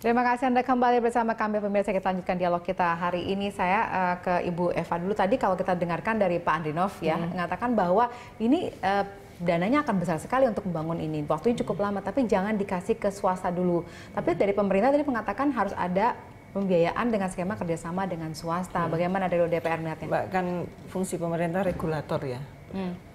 Terima kasih Anda kembali bersama kami pemirsa. Kita lanjutkan dialog kita hari ini. Saya ke Ibu Eva dulu. Tadi kalau kita dengarkan dari Pak Andrinov ya, mengatakan bahwa ini dananya akan besar sekali untuk membangun ini. Waktunya cukup lama, tapi jangan dikasih ke swasta dulu. Tapi dari pemerintah tadi mengatakan harus ada pembiayaan dengan skema kerjasama dengan swasta. Bagaimana dari DPR melihatnya? Mbak, kan fungsi pemerintah regulator ya.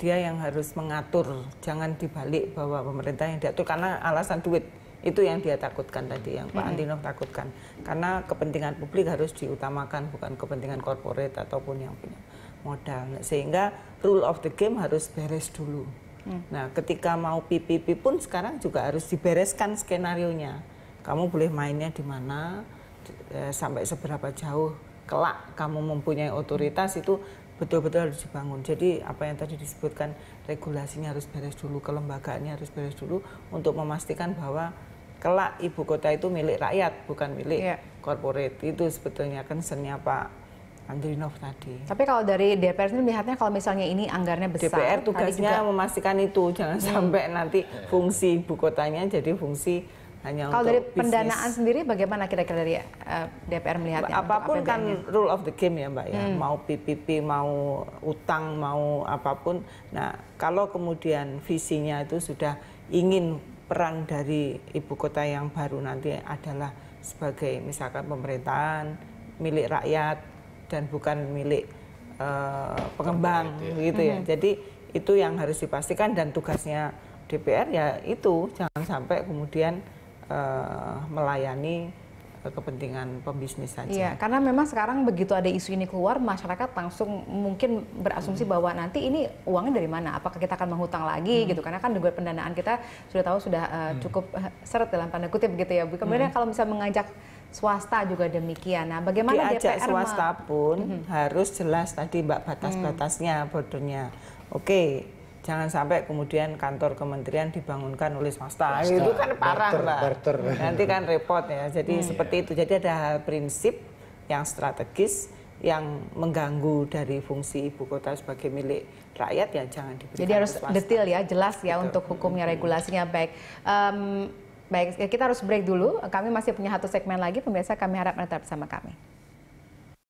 Dia yang harus mengatur, jangan dibalik bahwa pemerintah yang diatur karena alasan duit. Itu yang dia takutkan tadi, yang Pak Andrinov takutkan. Karena kepentingan publik harus diutamakan, bukan kepentingan korporat ataupun yang punya modal. Sehingga rule of the game harus beres dulu. Nah, ketika mau PPP pun sekarang juga harus dibereskan skenarionya. Kamu boleh mainnya di mana, sampai seberapa jauh, kelak kamu mempunyai otoritas itu betul-betul harus dibangun. Jadi apa yang tadi disebutkan, regulasinya harus beres dulu, kelembagaannya harus beres dulu untuk memastikan bahwa kelak ibu kota itu milik rakyat, bukan milik korporat. Itu sebetulnya concern-nya Pak Andrinov tadi. Tapi kalau dari DPR sendiri melihatnya kalau misalnya ini anggarannya besar, DPR tugasnya memastikan itu, jangan sampai nanti fungsi ibu kotanya jadi fungsi hanya kalau untuk dari bisnis. pendanaan sendiri bagaimana kira-kira dari DPR melihatnya? Apapun kan rule of the game ya Mbak ya, mau PPP, mau utang, mau apapun. Nah, kalau kemudian visinya itu sudah ingin peran dari ibu kota yang baru nanti adalah sebagai misalkan pemerintahan, milik rakyat dan bukan milik pengembang gitu ya. Jadi itu yang harus dipastikan dan tugasnya DPR ya itu, jangan sampai kemudian melayani kepentingan pembisnis saja. Iya, karena memang sekarang begitu ada isu ini keluar, masyarakat langsung mungkin berasumsi bahwa nanti ini uangnya dari mana? Apakah kita akan menghutang lagi gitu? Karena kan juga pendanaan kita sudah tahu sudah cukup seret dalam tanda kutip gitu ya. Kemudian kalau bisa mengajak swasta juga demikian. Nah, bagaimana diajak DPR swasta pun harus jelas tadi Mbak batas-batasnya, bordernya. Oke. Jangan sampai kemudian kantor kementerian dibangunkan oleh swasta. Itu kan parah, Mbak. Nanti kan repot ya. Jadi seperti itu. Jadi ada hal prinsip yang strategis yang mengganggu dari fungsi ibu kota sebagai milik rakyat ya jangan diberikan. Jadi harus detail ya, jelas ya untuk hukumnya, regulasinya. Baik. Baik, kita harus break dulu. Kami masih punya satu segmen lagi. Pemirsa, kami harap Anda tetap bersama kami.